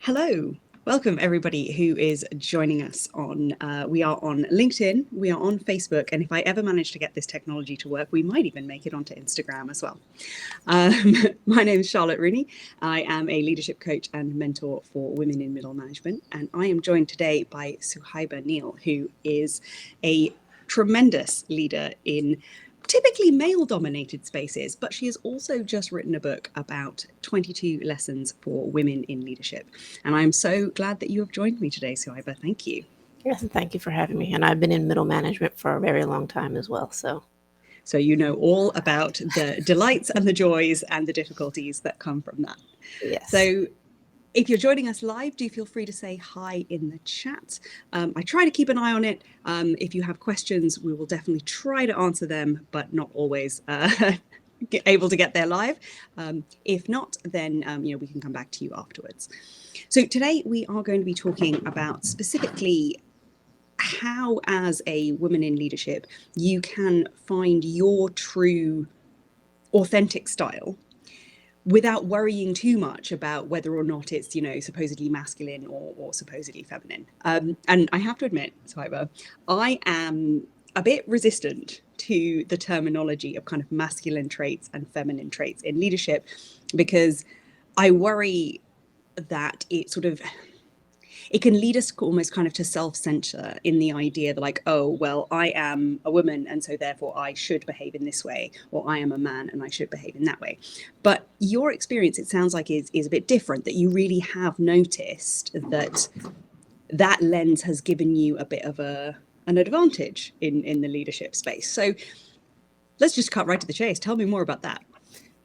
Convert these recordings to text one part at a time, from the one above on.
Hello, welcome everybody who is joining us on, we are on LinkedIn, we are on Facebook, and if I ever manage to get this technology to work, we might even make it onto Instagram as well. My name is Charlotte Rooney. I am a leadership coach and mentor for women in middle management, and I am joined today by Suhaiba Neill, who is a tremendous leader in typically male-dominated spaces, but she has also just written a book about 22 lessons for women in leadership. And I'm so glad that you have joined me today, Suhaiba. Thank you. Yes, and thank you for having me. And I've been in middle management for a very long time as well. So you know all about the delights and the joys and the difficulties that come from that. Yes. So if you're joining us live, do feel free to say hi in the chat. I try to keep an eye on it. If you have questions, we will definitely try to answer them, but not always able to get there live. If not, then we can come back to you afterwards. So today we are going to be talking about specifically how, as a woman in leadership, you can find your true, authentic style without worrying too much about whether or not it's, supposedly masculine or supposedly feminine. And I have to admit, Suhaiba, I am a bit resistant to the terminology of kind of masculine traits and feminine traits in leadership, because I worry that it can lead us almost kind of to self-censor in the idea that, like, oh, well, I am a woman and so therefore I should behave in this way, or I am a man and I should behave in that way. But your experience, it sounds like, is a bit different, that you really have noticed that lens has given you a bit of an advantage in the leadership space. So let's just cut right to the chase. Tell me more about that.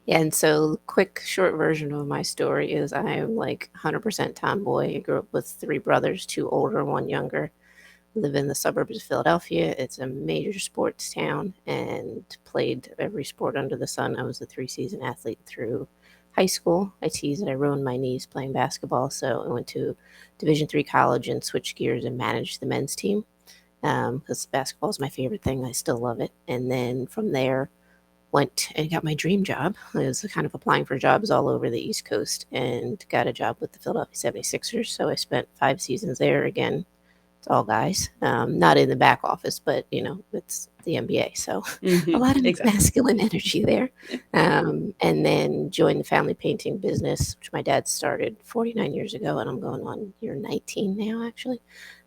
Yeah, and so quick, short version of my story is I am like 100% tomboy. I grew up with three brothers, two older, one younger. Live in the suburbs of Philadelphia. It's a major sports town and played every sport under the sun. I was a 3-season athlete through high school. I teased that I ruined my knees playing basketball, so I went to Division III college and switched gears and managed the men's team because basketball is my favorite thing. I still love it. And then from there, went and got my dream job. I was kind of applying for jobs all over the East Coast and got a job with the Philadelphia 76ers. So I spent 5 seasons there. Again, it's all guys, not in the back office, but, it's the NBA. So a lot of Exactly. masculine energy there. And then joined the family painting business, which my dad started 49 years ago. And I'm going on year 19 now, actually.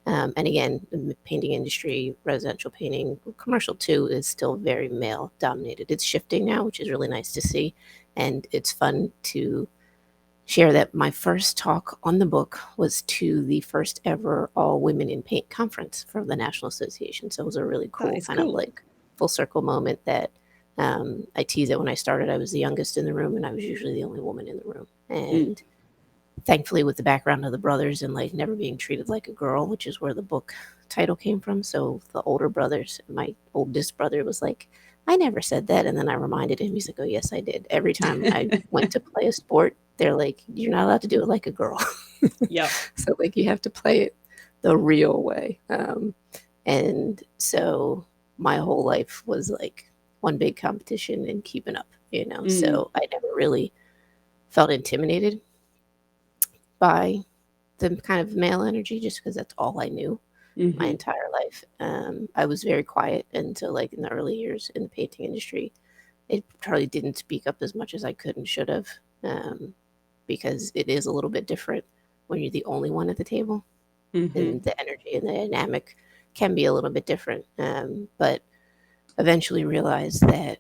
And again, the painting industry, residential painting, commercial too, is still very male dominated. It's shifting now, which is really nice to see. And it's fun to share that my first talk on the book was to the first ever all women in paint conference from the National Association. So it was a really cool of like full circle moment that I tease that when I started, I was the youngest in the room and I was usually the only woman in the room. And thankfully, with the background of the brothers and like never being treated like a girl, which is where the book title came from. So the older brothers, my oldest brother was like, I never said that. And then I reminded him, he's like, oh, yes, I did. Every time I went to play a sport, they're like, you're not allowed to do it like a girl. Yeah. So like you have to play it the real way. And so my whole life was like one big competition and keeping up, So I never really felt intimidated by the kind of male energy just because that's all I knew my entire life. I was very quiet until like in the early years in the painting industry. It probably didn't speak up as much as I could and should have because it is a little bit different when you're the only one at the table. And the energy and the dynamic can be a little bit different. But eventually realized that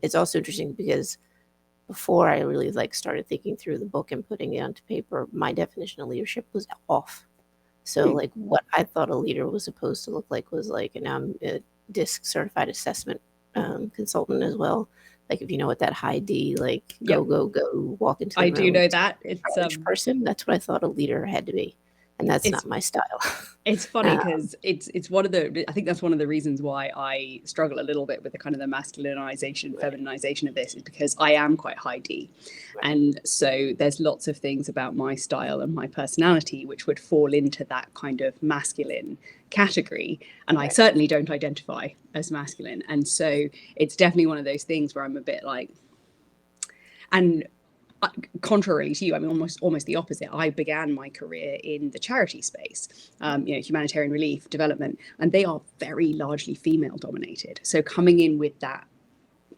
it's also interesting because before I really like started thinking through the book and putting it onto paper, my definition of leadership was off. So like what I thought a leader was supposed to look like was like, and I'm a DISC certified assessment consultant as well. Like if you know what that high D, like go, walk into the room. I do know that. It's person. That's what I thought a leader had to be. And that's not my style. It's funny because it's one of the, I think that's one of the reasons why I struggle a little bit with the kind of the masculinization, feminization of this, is because I am quite high D. Right. And so there's lots of things about my style and my personality which would fall into that kind of masculine category. And I certainly don't identify as masculine. And so it's definitely one of those things where I'm a bit like, and contrarily to you, I mean, almost the opposite. I began my career in the charity space, humanitarian relief, development, and they are very largely female dominated. So coming in with that,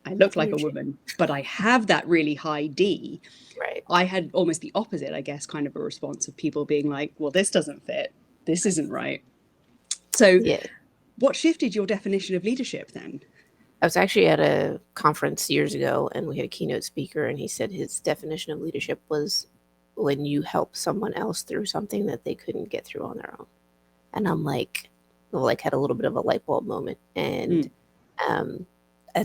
I look like a woman, but I have that really high D. Right. I had almost the opposite, I guess, kind of a response of people being like, well, this doesn't fit. This isn't right. So Yeah. what shifted your definition of leadership then? I was actually at a conference years ago and we had a keynote speaker, and he said his definition of leadership was when you help someone else through something that they couldn't get through on their own. And I'm like had a little bit of a light bulb moment. And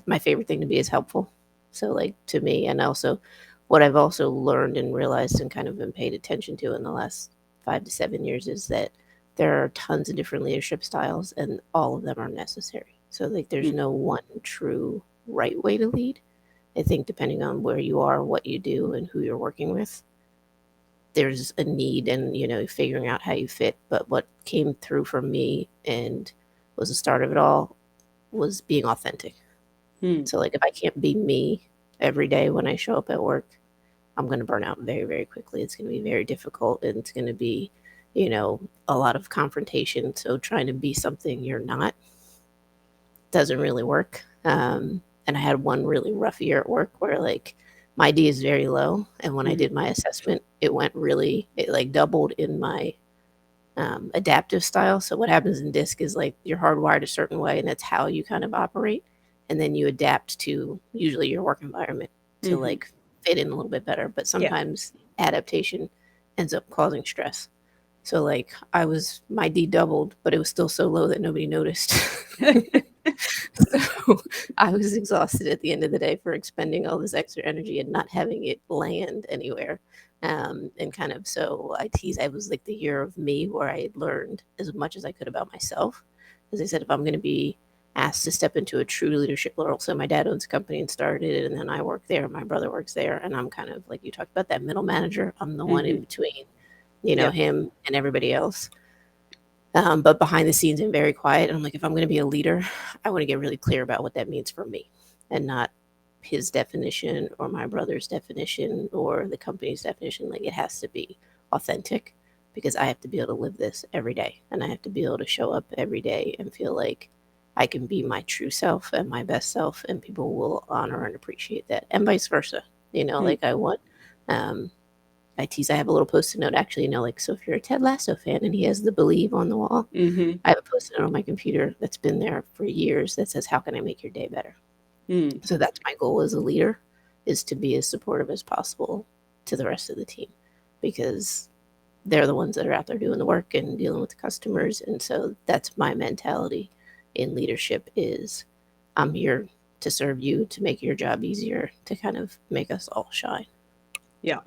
my favorite thing to be is helpful. So like to me, and also what I've also learned and realized and kind of been paid attention to in the last 5 to 7 years is that there are tons of different leadership styles and all of them are necessary. So like there's no one true right way to lead. I think depending on where you are, what you do, and who you're working with, there's a need and, figuring out how you fit. But what came through for me and was the start of it all was being authentic. So like if I can't be me every day when I show up at work, I'm going to burn out very, very quickly. It's going to be very difficult, and it's going to be, a lot of confrontation. So trying to be something you're not doesn't really work. And I had one really rough year at work where like my D is very low. And when I did my assessment, it like doubled in my adaptive style. So what happens in DISC is like you're hardwired a certain way, and that's how you kind of operate. And then you adapt to usually your work environment to like fit in a little bit better. But sometimes adaptation ends up causing stress. So like my D doubled, but it was still so low that nobody noticed. So I was exhausted at the end of the day for expending all this extra energy and not having it land anywhere. And kind of, so I tease, I was like the year of me where I had learned as much as I could about myself. As I said, if I'm going to be asked to step into a true leadership role, so my dad owns a company and started it, and then I work there, my brother works there, and I'm kind of like you talked about that middle manager. I'm the one in between, him and everybody else. But behind the scenes and very quiet. And I'm like, if I'm going to be a leader, I want to get really clear about what that means for me and not his definition or my brother's definition or the company's definition. Like it has to be authentic because I have to be able to live this every day, and I have to be able to show up every day and feel like I can be my true self and my best self, and people will honor and appreciate that, and vice versa. Like I want, I tease, I have a little post-it note actually, like, so if you're a Ted Lasso fan and he has the believe on the wall, I have a post-it note on my computer that's been there for years that says, how can I make your day better? So that's my goal as a leader, is to be as supportive as possible to the rest of the team, because they're the ones that are out there doing the work and dealing with the customers. And so that's my mentality in leadership, is I'm here to serve you, to make your job easier, to kind of make us all shine. Yeah.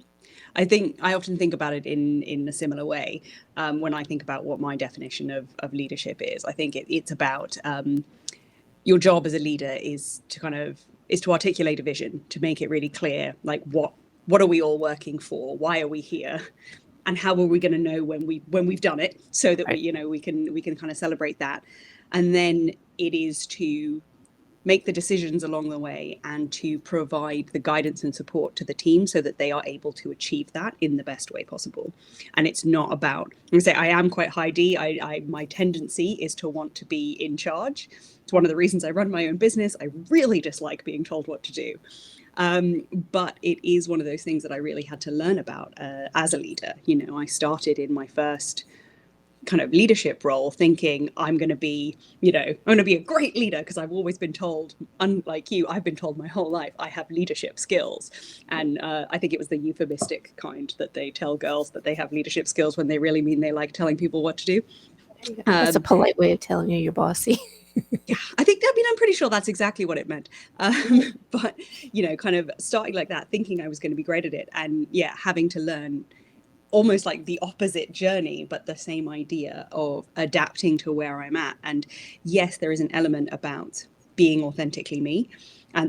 I think I often think about it in a similar way when I think about what my definition of leadership is. I think it's about your job as a leader is to articulate a vision, to make it really clear, like what are we all working for? Why are we here? And how are we going to know when we've done it, so that we can kind of celebrate that. And then it is to make the decisions along the way and to provide the guidance and support to the team so that they are able to achieve that in the best way possible. And it's not about, I am quite high D. My tendency is to want to be in charge. It's one of the reasons I run my own business. I really dislike being told what to do. But it is one of those things that I really had to learn about as a leader. I started in my first kind of leadership role thinking I'm going to be a great leader, because I've always been told, unlike you, I've been told my whole life I have leadership skills. And I think it was the euphemistic kind, that they tell girls that they have leadership skills when they really mean they like telling people what to do. That's a polite way of telling you're bossy. Yeah, I'm pretty sure that's exactly what it meant. But, kind of starting like that, thinking I was going to be great at it, and having to learn almost like the opposite journey, but the same idea of adapting to where I'm at. And yes, there is an element about being authentically me,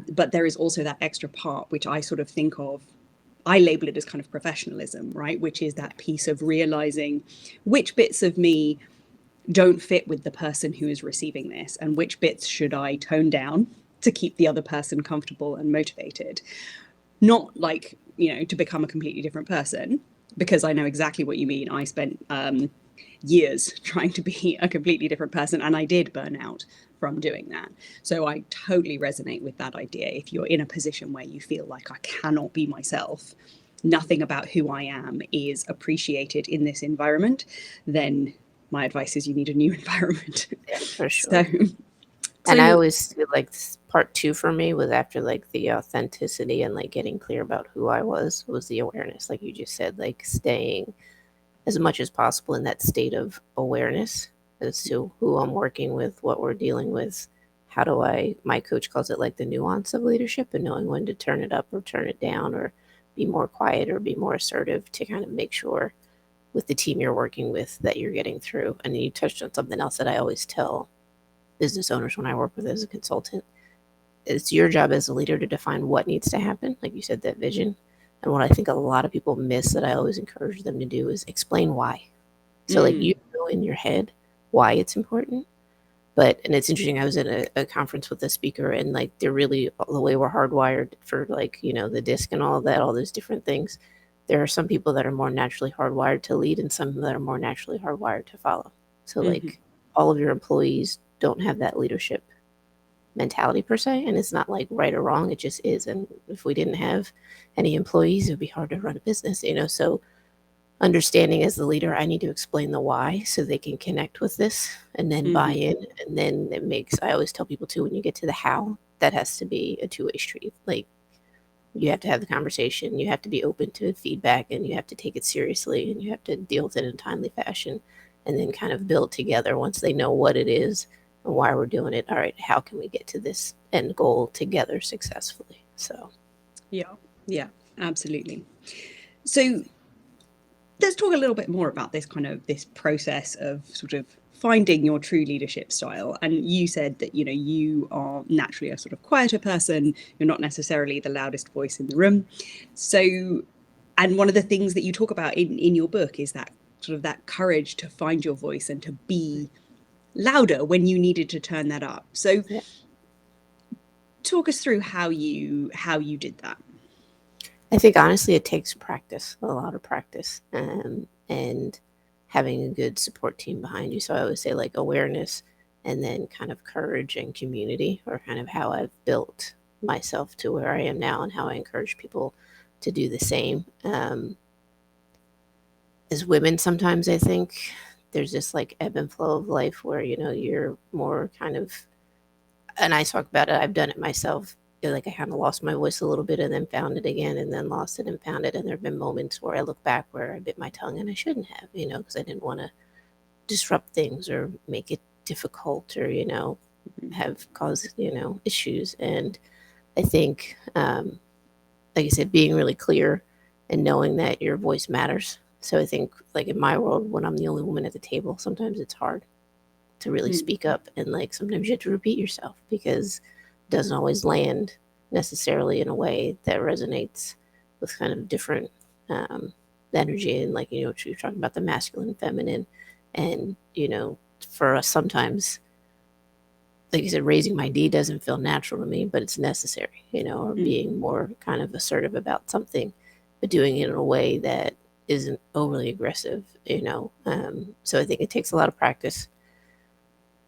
but there is also that extra part, which I sort of think of, I label it as kind of professionalism, right? Which is that piece of realizing which bits of me don't fit with the person who is receiving this, and which bits should I tone down to keep the other person comfortable and motivated. not like, to become a completely different person, because I know exactly what you mean. I spent years trying to be a completely different person, and I did burn out from doing that. So I totally resonate with that idea. If you're in a position where you feel like I cannot be myself, nothing about who I am is appreciated in this environment, then my advice is you need a new environment. Yeah, for So, sure. And I always feel like part two for me was after like the authenticity and like getting clear about who I was the awareness, like you just said, like staying as much as possible in that state of awareness as to who I'm working with, what we're dealing with. How do my coach calls it like the nuance of leadership, and knowing when to turn it up or turn it down, or be more quiet or be more assertive, to kind of make sure with the team you're working with that you're getting through. And you touched on something else that I always tell business owners when I work with as a consultant. It's your job as a leader to define what needs to happen, like you said, that vision. And what I think a lot of people miss that I always encourage them to do is explain why. So like you know in your head why it's important. And it's interesting, I was at a conference with a speaker, and like they're really, the way we're hardwired for like, the disc and all of that, all those different things. There are some people that are more naturally hardwired to lead and some that are more naturally hardwired to follow. So like all of your employees don't have that leadership mentality per se, and it's not like right or wrong, it just is. And if we didn't have any employees, it would be hard to run a business, so understanding as the leader, I need to explain the why so they can connect with this and then buy in. And then I always tell people too, when you get to the how, that has to be a two-way street. Like you have to have the conversation, you have to be open to feedback, and you have to take it seriously, and you have to deal with it in a timely fashion, and then kind of build together once they know what it is and why we're doing it. All right, how can we get to this end goal together successfully? So yeah, absolutely. So let's talk a little bit more about this process of sort of finding your true leadership style. And you said that you are naturally a sort of quieter person, you're not necessarily the loudest voice in the room. So, and one of the things that you talk about in your book is that sort of that courage to find your voice and to be louder when you needed to turn that up. So yeah. talk us through how you did that. I think honestly, it takes practice, a lot of practice, and having a good support team behind you. So I always say like awareness, and then kind of courage and community, or kind of how I've built myself to where I am now, and how I encourage people to do the same. As women, sometimes I think there's this like ebb and flow of life where, you're more kind of, and I talk about it, I've done it myself. Like I kind of lost my voice a little bit and then found it again, and then lost it and found it. And there have been moments where I look back where I bit my tongue and I shouldn't have, because I didn't want to disrupt things or make it difficult, or, have caused, issues. And I think, like I said, being really clear and knowing that your voice matters. So I think like in my world, when I'm the only woman at the table, sometimes it's hard to really speak up, and like sometimes you have to repeat yourself because it doesn't always land necessarily in a way that resonates with kind of different energy. And like, you're talking about the masculine and feminine, and for us sometimes, like you said, raising my D doesn't feel natural to me, but it's necessary, or being more kind of assertive about something, but doing it in a way that isn't overly aggressive. So I think it takes a lot of practice.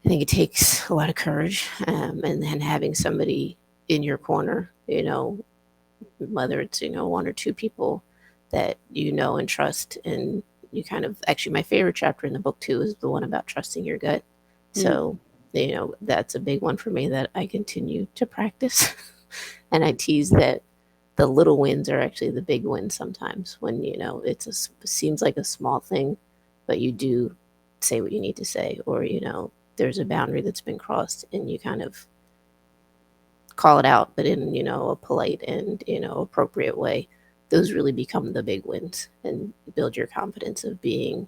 I think it takes a lot of courage, and then having somebody in your corner, whether it's, one or two people that and trust. And you kind of, actually, my favorite chapter in the book too is the one about trusting your gut. So, that's a big one for me that I continue to practice. And I tease that the little wins are actually the big wins sometimes, when, it seems like a small thing, but you do say what you need to say, or, there's a boundary that's been crossed and you kind of call it out, but in, a polite and, appropriate way. Those really become the big wins and build your confidence of being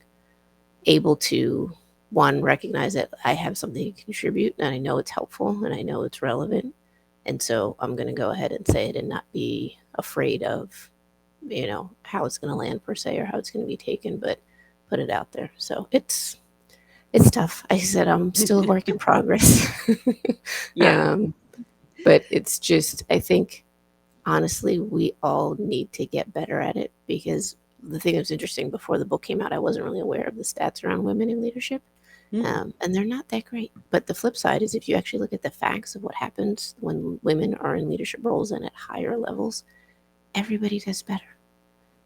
able to, one, recognize that I have something to contribute, and I know it's helpful and I know it's relevant. And so I'm going to go ahead and say it and not be afraid of, how it's going to land per se, or how it's going to be taken, but put it out there. So it's tough. I said, I'm still a work in progress. Yeah. But it's just, I think honestly, we all need to get better at it, because the thing that was interesting, before the book came out, I wasn't really aware of the stats around women in leadership. Mm, And they're not that great. But the flip side is, if you actually look at the facts of what happens when women are in leadership roles and at higher levels, everybody does better.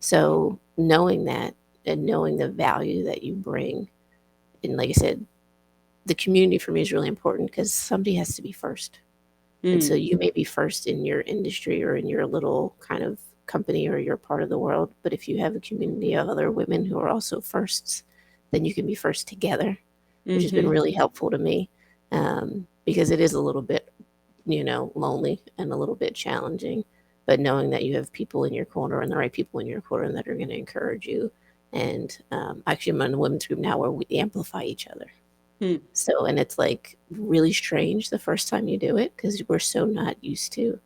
So knowing that, and knowing the value that you bring, and like I said, the community for me is really important, because somebody has to be first. And so mm, you may be first in your industry or in your little kind of company or your part of the world, but if you have a community of other women who are also firsts, then you can be first together, which has been hmm. really helpful to me, because it is a little bit, lonely and a little bit challenging. But knowing that you have people in your corner, and the right people in your corner, that are going to encourage you. And actually, I'm in a women's group now where we amplify each other. Mm, So, and it's like really strange the first time you do it, because we're so not used to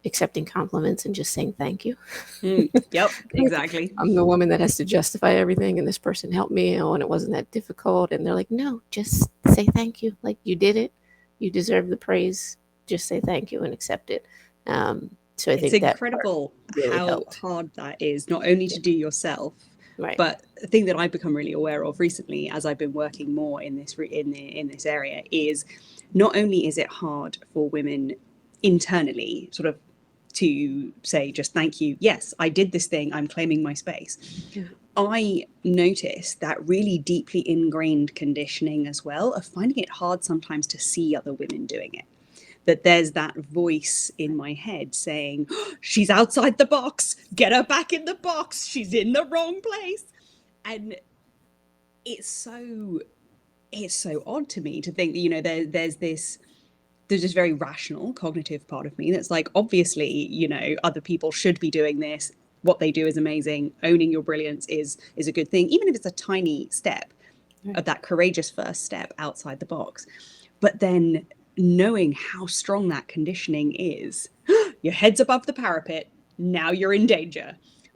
accepting compliments and just saying thank you. mm. Yep, Like, exactly. I'm the woman that has to justify everything, and this person helped me, and it wasn't that difficult. And they're like, no, just say thank you. Like, you did it. You deserve the praise. Just say thank you and accept it. So I It's think that part incredible really how helped. hard that is, not only Yeah. to do yourself, Right. but the thing that I've become really aware of recently, as I've been working more in this area, is not only is it hard for women internally, sort of, to say just thank you. Yes, I did this thing. I'm claiming my space. Mhm. I notice that really deeply ingrained conditioning as well of finding it hard sometimes to see other women doing it, that there's that voice in my head saying, oh, she's outside the box, get her back in the box, she's in the wrong place. And it's so it's so odd to me to think that, there's this very rational cognitive part of me that's like, obviously, other people should be doing this. What they do is amazing. Owning your brilliance is a good thing, even if it's a tiny step, Right. of that courageous first step outside the box. But then knowing how strong that conditioning is, your head's above the parapet, now you're in danger.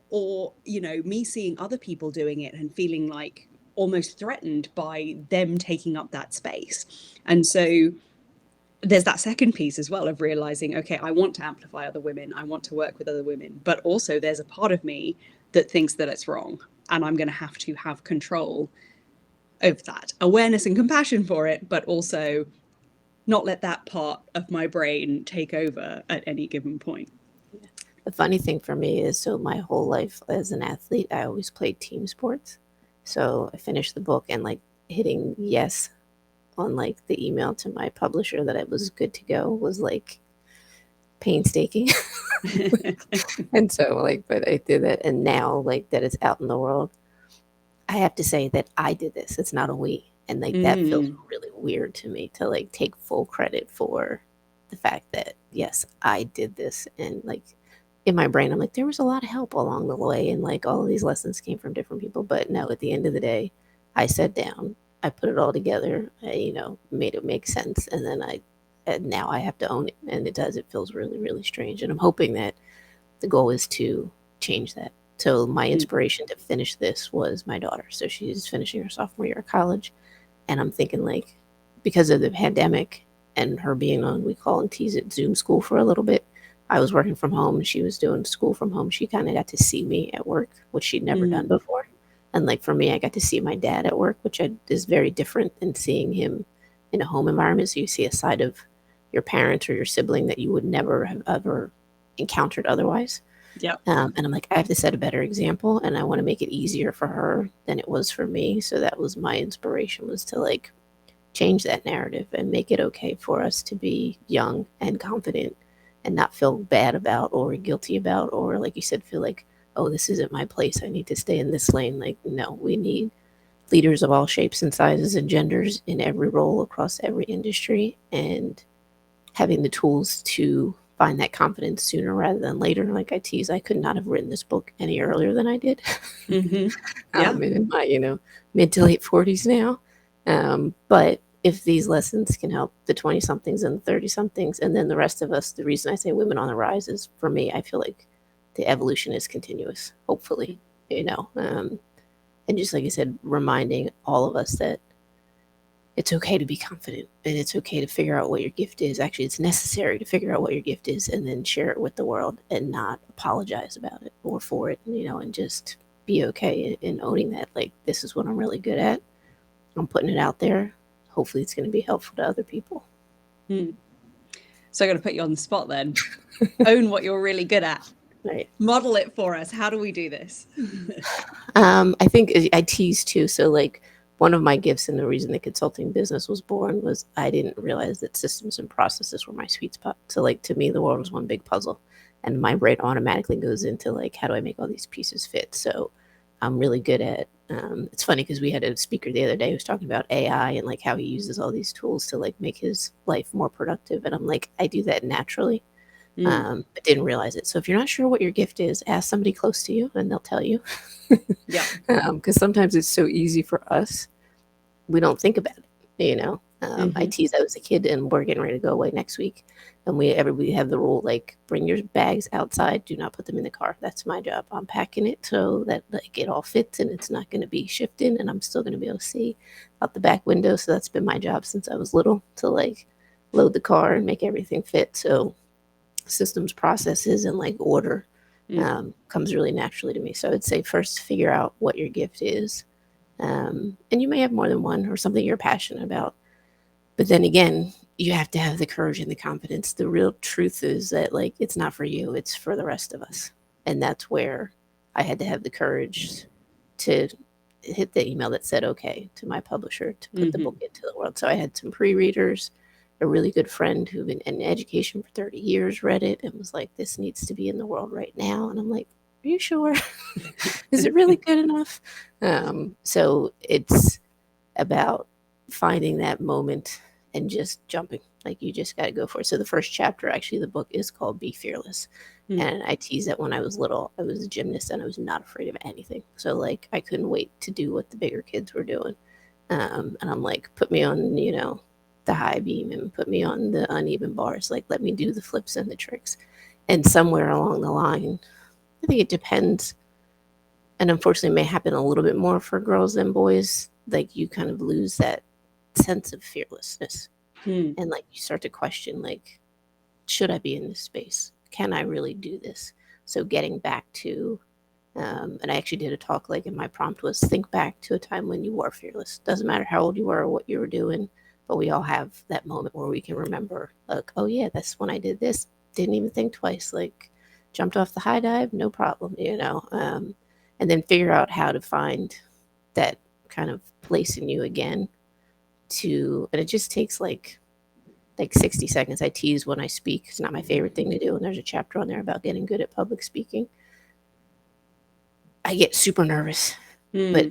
Or, me seeing other people doing it and feeling like almost threatened by them taking up that space. And so there's that second piece as well of realizing, okay, I want to amplify other women, I want to work with other women, but also there's a part of me that thinks that it's wrong. And I'm going to have control of that awareness and compassion for it, but also not let that part of my brain take over at any given point. Yeah. The funny thing for me is, so my whole life as an athlete, I always played team sports. So I finished the book, and like hitting yes on like the email to my publisher that it was good to go was like painstaking. And so like, but I did it, and now like that it's out in the world, I have to say that I did this. It's not a we. And like that feels Mm, really weird to me, to like take full credit for the fact that yes, I did this. And like in my brain, I'm like, there was a lot of help along the way, and like all of these lessons came from different people. But no, at the end of the day, I sat down, I put it all together, I, made it make sense, and then and now I have to own it, and it does. It feels really, really strange, and I'm hoping that the goal is to change that. So my mm, inspiration to finish this was my daughter. So she's finishing her sophomore year of college, and I'm thinking like, because of the pandemic and her being on, we call and tease it, Zoom school for a little bit. I was working from home. She was doing school from home. She kind of got to see me at work, which she'd never done mm, before. And like for me, I got to see my dad at work, which is very different than seeing him in a home environment. So you see a side of your parent or your sibling that you would never have ever encountered otherwise. yep. And I'm like, I have to set a better example, and I want to make it easier for her than it was for me. So that was my inspiration, was to like change that narrative and make it okay for us to be young and confident and not feel bad about or guilty about, or like you said, feel like, oh, this isn't my place, I need to stay in this lane. Like, no, we need leaders of all shapes and sizes and genders in every role across every industry, and having the tools to find that confidence sooner rather than later. Like I tease, I could not have written this book any earlier than I did. Hmm. Yeah. And in my, mid to late 40s now. But if these lessons can help the 20 somethings and the 30 somethings, and then the rest of us, the reason I say women on the rise is, for me, I feel like the evolution is continuous, hopefully, and just like I said, reminding all of us that it's okay to be confident, and it's okay to figure out what your gift is. Actually, it's necessary to figure out what your gift is and then share it with the world and not apologize about it or for it, and just be okay in owning that. Like, this is what I'm really good at. I'm putting it out there. Hopefully, it's going to be helpful to other people. So I'm going to put you on the spot then. Own what you're really good at. Right. Model it for us. How do we do this? I think I tease too. So, like, one of my gifts and the reason the consulting business was born was I didn't realize that systems and processes were my sweet spot. So, like, to me, the world was one big puzzle, and my brain automatically goes into like, how do I make all these pieces fit? So, I'm really good at. It's funny because we had a speaker the other day who was talking about AI and like how he uses all these tools to like make his life more productive, and I'm like, I do that naturally. But didn't realize it. So if you're not sure what your gift is, ask somebody close to you and they'll tell you. Yeah. Because sometimes it's so easy for us, we don't think about it. I tease. I was a kid and we're getting ready to go away next week, and we have the rule like bring your bags outside, do not put them in the car. That's my job. I'm packing it so that like it all fits and it's not going to be shifting, and I'm still going to be able to see out the back window. So that's been my job since I was little, to like load the car and make everything fit. So systems, processes, and like order comes really naturally to me. So I'd say first figure out what your gift is. And you may have more than one or something you're passionate about. But then again, you have to have the courage and the confidence. The real truth is that like it's not for you, it's for the rest of us. And that's where I had to have the courage to hit the email that said okay to my publisher to put the book into the world. So I had some pre-readers. A really good friend who'd been in education for 30 years read it and was like, this needs to be in the world right now. And I'm like, are you sure? Is it really good enough? So it's about finding that moment and just jumping. Like, you just got to go for it. So the first chapter, actually, the book is called Be Fearless. And I tease that when I was little, I was a gymnast and I was not afraid of anything. So like, I couldn't wait to do what the bigger kids were doing. And I'm like, put me on, the high beam and put me on the uneven bars. Like, let me do the flips and the tricks. And somewhere along the line, I think it depends. And unfortunately, it may happen a little bit more for girls than boys. Like, you kind of lose that sense of fearlessness. And like, you start to question, like, should I be in this space? Can I really do this? So getting back to, and I actually did a talk, like, and my prompt was think back to a time when you were fearless. Doesn't matter how old you were or what you were doing, but we all have that moment where we can remember, like, oh yeah, that's when I did this. Didn't even think twice. Like, jumped off the high dive, no problem, and then figure out how to find that kind of place in you again and it just takes like 60 seconds. I tease when I speak. It's not my favorite thing to do. And there's a chapter on there about getting good at public speaking. I get super nervous, but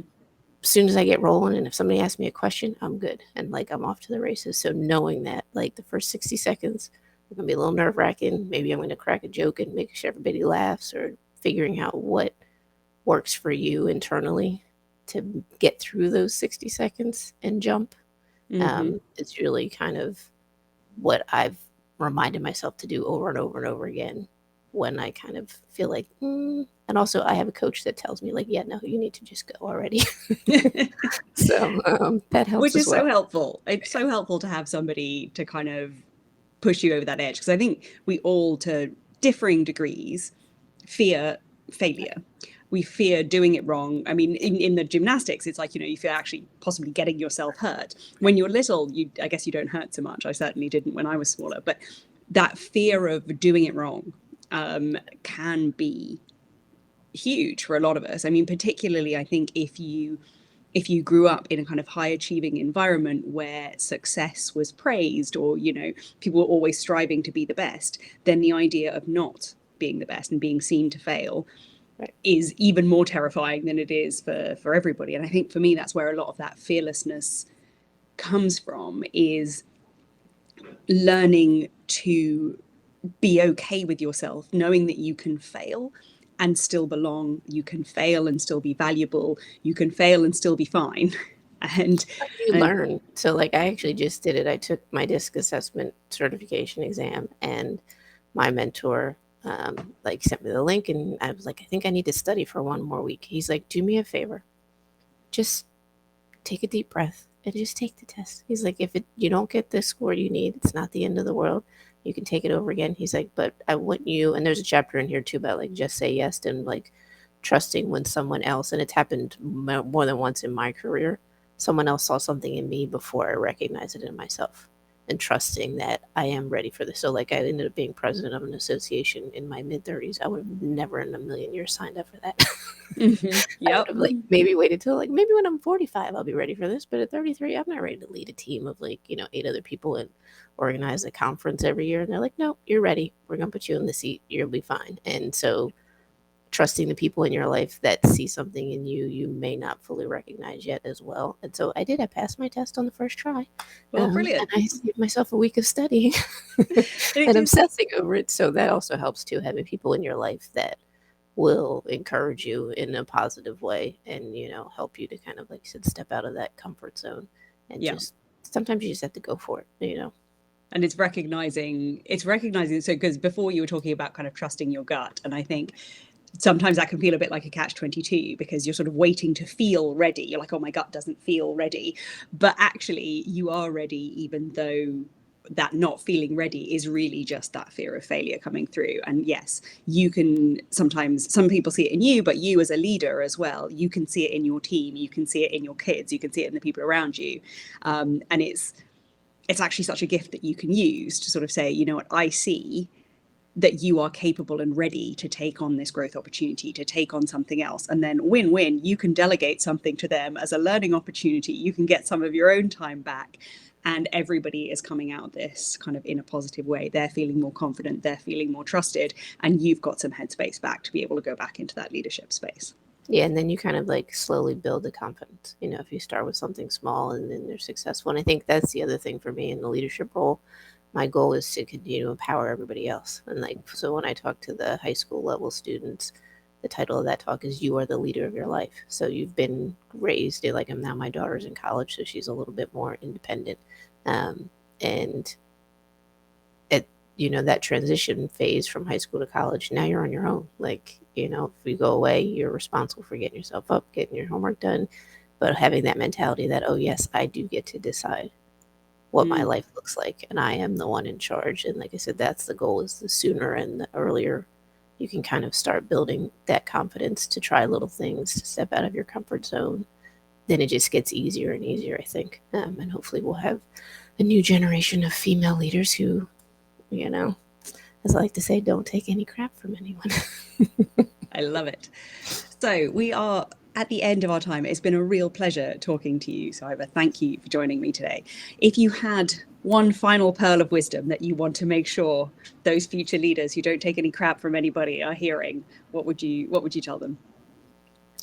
as soon as I get rolling and if somebody asks me a question, I'm good. And like, I'm off to the races. So knowing that like the first 60 seconds are going to be a little nerve wracking. Maybe I'm going to crack a joke and make sure everybody laughs, or figuring out what works for you internally to get through those 60 seconds and jump. It's really kind of what I've reminded myself to do over and over and over again when I kind of feel like, and also I have a coach that tells me like, yeah, no, you need to just go already. So that helps. Which is as well. so helpful. It's so helpful to have somebody to kind of push you over that edge. Because I think we all, to differing degrees, fear failure. We fear doing it wrong. I mean, in the gymnastics, it's like, you fear actually possibly getting yourself hurt. When you're little, I guess you don't hurt so much. I certainly didn't when I was smaller. But that fear of doing it wrong can be huge for a lot of us. I mean, particularly, I think if you grew up in a kind of high achieving environment where success was praised, or people were always striving to be the best, then the idea of not being the best and being seen to fail is even more terrifying than it is for everybody. And I think for me, that's where a lot of that fearlessness comes from, is learning to be okay with yourself, knowing that you can fail and still belong. You can fail and still be valuable. You can fail and still be fine. And you learn. So like, I actually just did it. I took my DISC assessment certification exam, and my mentor like sent me the link, and I was like, I think I need to study for one more week. He's like, do me a favor, just take a deep breath and just take the test. He's like, if you don't get the score you need, it's not the end of the world. You can take it over again. He's like, but I want you, and there's a chapter in here too about like just say yes and like trusting when someone else, and it's happened more than once in my career. Someone else saw something in me before I recognized it in myself, and trusting that I am ready for this. So, like, I ended up being president of an association in my mid 30s. I would have never in a million years signed up for that. I would Yep. have like maybe waited till like maybe when I'm 45 I'll be ready for this, but at 33 I'm not ready to lead a team of like, 8 other people and organize a conference every year. And they're like, "No, you're ready. We're going to put you in the seat. You'll be fine." And so trusting the people in your life that see something in you you may not fully recognize yet as well. And so I did. I passed my test on the first try, Well, and brilliant. I saved myself a week of studying It and is, obsessing over it. So that also helps too, having people in your life that will encourage you in a positive way and help you to kind of, like you said, step out of that comfort zone and yeah. just sometimes you just have to go for it. And it's recognizing so because before you were talking about kind of trusting your gut, and I think sometimes that can feel a bit like a catch-22 because you're sort of waiting to feel ready. You're like, oh, my gut doesn't feel ready, but actually you are ready, even though that not feeling ready is really just that fear of failure coming through. And yes, you can sometimes, some people see it in you, but you as a leader as well, you can see it in your team, you can see it in your kids, you can see it in the people around you. And it's actually such a gift that you can use to sort of say, you know what, I see that you are capable and ready to take on this growth opportunity, to take on something else. And then win-win, you can delegate something to them as a learning opportunity. You can get some of your own time back. And everybody is coming out this kind of in a positive way. They're feeling more confident, they're feeling more trusted, and you've got some headspace back to be able to go back into that leadership space. Yeah, and then you kind of like slowly build the confidence. If you start with something small and then they're successful. And I think that's the other thing for me in the leadership role. My goal is to continue to empower everybody else. And like, so when I talk to the high school level students, the title of that talk is "You Are the Leader of Your Life." So you've been raised, like I'm now, my daughter's in college, so she's a little bit more independent. And at that transition phase from high school to college, now you're on your own. Like, if you go away, you're responsible for getting yourself up, getting your homework done, but having that mentality that, oh yes, I do get to decide what my Mm. life looks like, and I am the one in charge. And like I said, that's the goal, is the sooner and the earlier you can kind of start building that confidence to try little things, to step out of your comfort zone, then it just gets easier and easier, I think. And hopefully we'll have a new generation of female leaders who, as I like to say, don't take any crap from anyone. I love it. So we are at the end of our time. It's been a real pleasure talking to you, Suhaiba. Thank you for joining me today. If you had one final pearl of wisdom that you want to make sure those future leaders who don't take any crap from anybody are hearing, what would you tell them?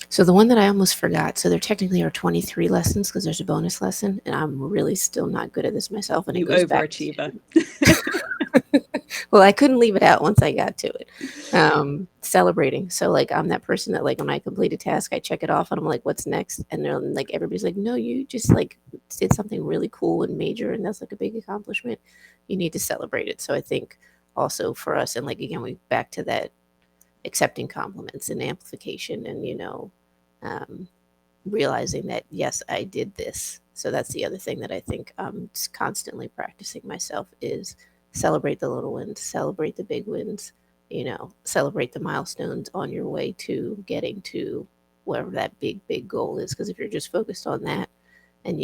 So the one that I almost forgot, so there technically are 23 lessons because there's a bonus lesson, and I'm really still not good at this myself, and it You goes back overachiever. to well, I couldn't leave it out once I got to it. Celebrating. So like I'm that person that like when I complete a task, I check it off and I'm like, what's next? And they're like, everybody's like, no, you just like did something really cool and major, and that's like a big accomplishment. You need to celebrate it. So I think also for us, and like again, we back to that accepting compliments and amplification, and um, realizing that yes, I did this. So that's the other thing that I think I'm constantly practicing myself is celebrate the little wins, celebrate the big wins, celebrate the milestones on your way to getting to whatever that big goal is. Because if you're just focused on that, and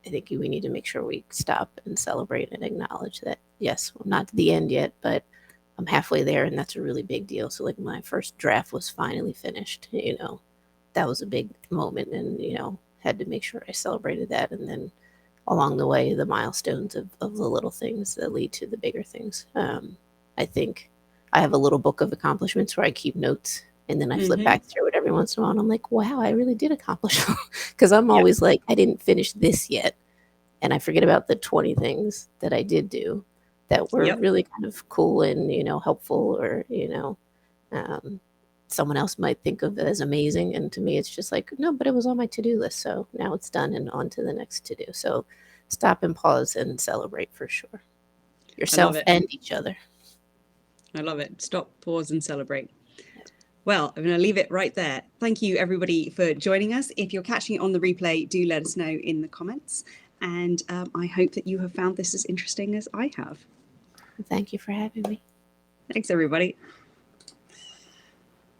I think we need to make sure we stop and celebrate and acknowledge that yes, I'm not to the end yet, but I'm halfway there, and that's a really big deal. So like my first draft was finally finished, that was a big moment, and had to make sure I celebrated that. And then along the way, the milestones of the little things that lead to the bigger things. I think I have a little book of accomplishments where I keep notes, and then I flip Mm-hmm. back through it every once in a while, and I'm like, wow, I really did accomplish. Because I'm Yeah. always like, I didn't finish this yet, and I forget about the 20 things that I did do that were Yep. really kind of cool and helpful, or um, someone else might think of it as amazing. And to me, it's just like, no, but it was on my to-do list. So now it's done and on to the next to do. So stop and pause and celebrate for sure. I love Yourself it. and each other. I love it. Stop, pause, and celebrate. Well, I'm going to leave it right there. Thank you, everybody, for joining us. If you're catching it on the replay, do let us know in the comments. And I hope that you have found this as interesting as I have. Thank you for having me. Thanks, everybody.